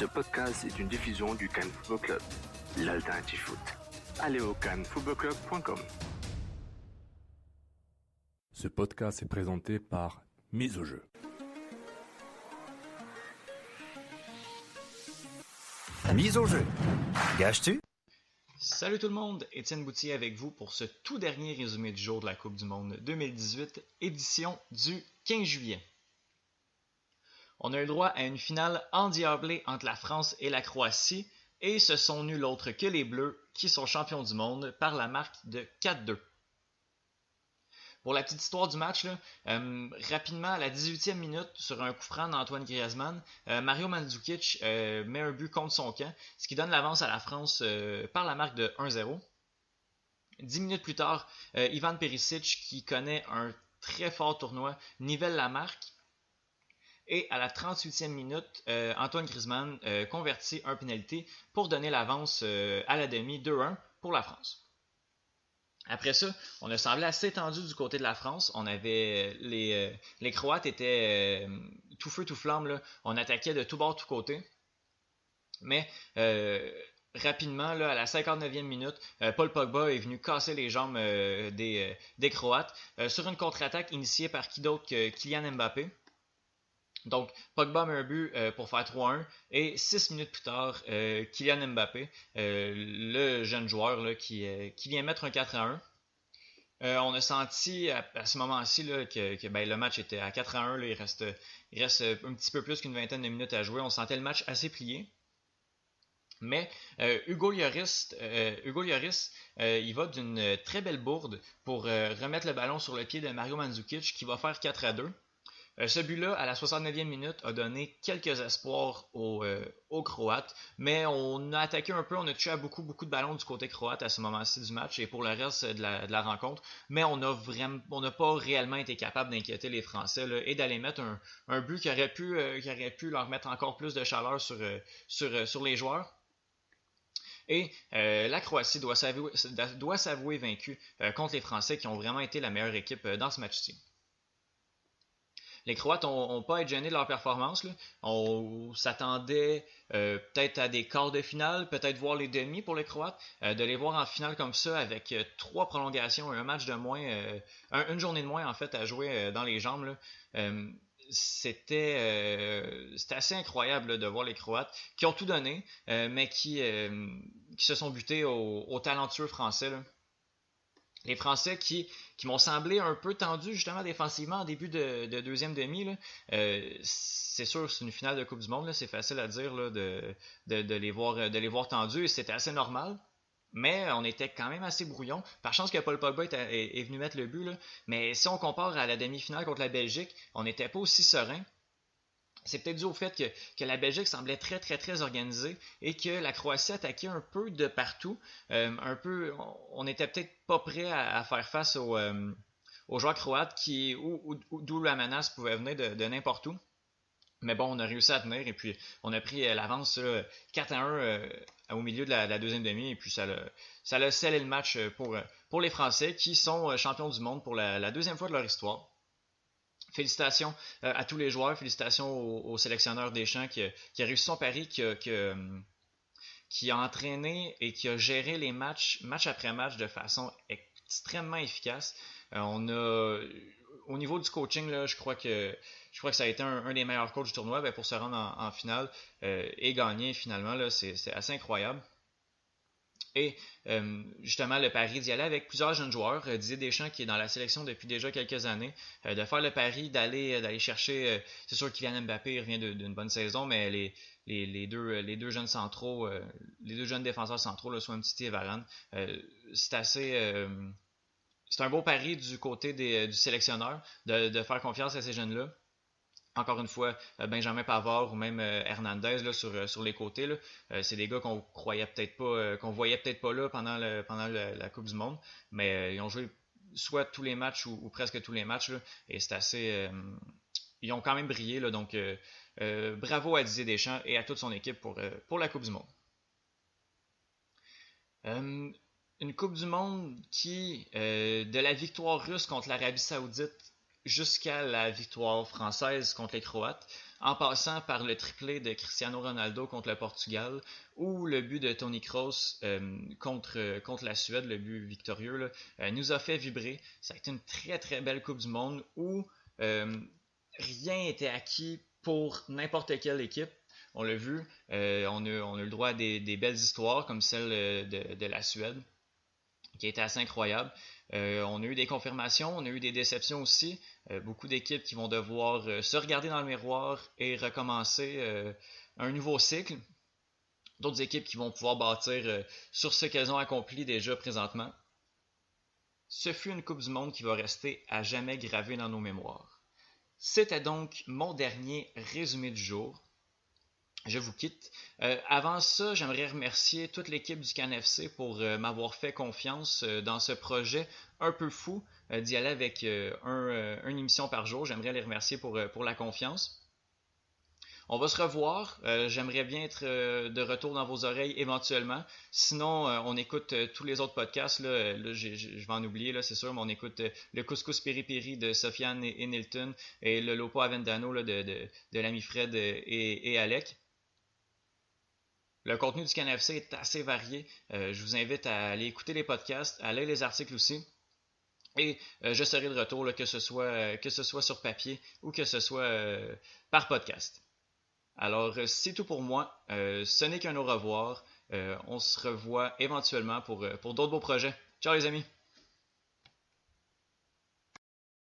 Ce podcast est une diffusion du Cannes Football Club, l'alternative foot. Allez au cannesfootballclub.com. Ce podcast est présenté par Mise au jeu. Mise au jeu. Gâches-tu? Salut tout le monde, Étienne Boutier avec vous pour ce tout dernier résumé du jour de la Coupe du Monde 2018, édition du 15 juillet. On a eu droit à une finale endiablée entre la France et la Croatie, et ce sont nul autre que les Bleus qui sont champions du monde par la marque de 4-2. Pour la petite histoire du match, rapidement à la 18e minute, sur un coup franc d'Antoine Griezmann, Mario Mandzukic met un but contre son camp, ce qui donne l'avance à la France par la marque de 1-0. 10 minutes plus tard, Ivan Perisic, qui connaît un très fort tournoi, nivelle la marque. Et à la 38e minute, Antoine Griezmann convertit un pénalty pour donner l'avance à la demi 2-1 pour la France. Après ça, on a semblé assez tendu du côté de la France. On avait les Croates étaient tout feu tout flamme, là. On attaquait de tout bord, tout côté. Mais rapidement, là, à la 59e minute, Paul Pogba est venu casser les jambes des Croates sur une contre-attaque initiée par qui d'autre que Kylian Mbappé. Donc, Pogba met un but pour faire 3-1 et 6 minutes plus tard, Kylian Mbappé, le jeune joueur là, qui vient mettre un 4-1. On a senti à ce moment-ci là, que le match était à 4-1. Là, il reste un petit peu plus qu'une vingtaine de minutes à jouer. On sentait le match assez plié. Mais Hugo Lloris, il va d'une très belle bourde pour remettre le ballon sur le pied de Mario Mandzukic qui va faire 4-2. Ce but-là, à la 69e minute, a donné quelques espoirs aux Croates, mais on a attaqué un peu, on a touché à beaucoup de ballons du côté croate à ce moment-ci du match et pour le reste de la rencontre, mais on n'a pas réellement été capable d'inquiéter les Français là, et d'aller mettre un but qui aurait pu leur mettre encore plus de chaleur sur les joueurs. Et la Croatie doit s'avouer vaincue contre les Français qui ont vraiment été la meilleure équipe dans ce match-ci. Les Croates n'ont pas à être gênés de leur performance. Là. On s'attendait peut-être à des quarts de finale, peut-être voir les demi pour les Croates. De les voir en finale comme ça avec 3 prolongations et un match de moins, une journée de moins en fait à jouer dans les jambes. Là. C'était assez incroyable là, de voir les Croates qui ont tout donné, mais qui se sont butés aux talentueux Français. Là. Les Français qui m'ont semblé un peu tendus justement défensivement en début de deuxième demi. Là. C'est sûr, c'est une finale de Coupe du Monde, là, c'est facile à dire là, de les voir tendus et c'était assez normal. Mais on était quand même assez brouillon. Par chance que Paul Pogba est venu mettre le but. Là. Mais si on compare à la demi-finale contre la Belgique, on n'était pas aussi serein. C'est peut-être dû au fait que la Belgique semblait très très très organisée et que la Croatie attaquait un peu de partout. On n'était peut-être pas prêt à faire face aux joueurs croates d'où la menace pouvait venir de n'importe où. Mais bon, on a réussi à tenir et puis on a pris l'avance 4-1 au milieu de la deuxième demi et puis ça a scellé le match pour les Français qui sont champions du monde pour la deuxième fois de leur histoire. Félicitations à tous les joueurs, félicitations au sélectionneur Deschamps qui a réussi son pari, qui a entraîné et qui a géré les match après match de façon extrêmement efficace. Au niveau du coaching, là, je crois que ça a été un des meilleurs coachs du tournoi pour se rendre en finale et gagner finalement. Là, c'est assez incroyable. Et justement, le pari d'y aller avec plusieurs jeunes joueurs, Didier Deschamps qui est dans la sélection depuis déjà quelques années, de faire le pari d'aller chercher, c'est sûr Kylian Mbappé revient d'une bonne saison, mais les deux jeunes centraux, les deux jeunes défenseurs centraux, là, soit Umtiti et Varane, c'est un beau pari du côté du sélectionneur de faire confiance à ces jeunes-là. Encore une fois, Benjamin Pavard ou même Hernandez là, sur les côtés, là, c'est des gars qu'on voyait peut-être pas là pendant la Coupe du Monde, mais ils ont joué soit tous les matchs ou presque tous les matchs là, et c'est assez, ils ont quand même brillé là, donc bravo à Didier Deschamps et à toute son équipe pour la Coupe du Monde. Une Coupe du Monde qui, de la victoire russe contre l'Arabie Saoudite jusqu'à la victoire française contre les Croates, en passant par le triplé de Cristiano Ronaldo contre le Portugal ou le but de Toni Kroos contre la Suède, le but victorieux, là, nous a fait vibrer. Ça a été une très très belle Coupe du Monde où rien n'était acquis pour n'importe quelle équipe. On l'a vu, on a eu le droit à des belles histoires comme celle de la Suède, qui a été assez incroyable. On a eu des confirmations, on a eu des déceptions aussi. Beaucoup d'équipes qui vont devoir se regarder dans le miroir et recommencer un nouveau cycle. D'autres équipes qui vont pouvoir bâtir sur ce qu'elles ont accompli déjà présentement. Ce fut une Coupe du Monde qui va rester à jamais gravée dans nos mémoires. C'était donc mon dernier résumé du jour. Je vous quitte. Avant ça, j'aimerais remercier toute l'équipe du CanFC pour m'avoir fait confiance dans ce projet un peu fou d'y aller avec une émission par jour. J'aimerais les remercier pour la confiance. On va se revoir. J'aimerais bien être de retour dans vos oreilles éventuellement. Sinon, on écoute tous les autres podcasts. Là, je vais en oublier, là, c'est sûr, mais on écoute le Couscous Piri Piri de Sofiane et Nilton et le Lopo Avendano là, de l'ami Fred et Alec. Le contenu du CanFC est assez varié. Je vous invite à aller écouter les podcasts, à lire les articles aussi. Et je serai de retour, là, que ce soit sur papier ou que ce soit par podcast. Alors, c'est tout pour moi. Ce n'est qu'un au revoir. On se revoit éventuellement pour d'autres beaux projets. Ciao les amis!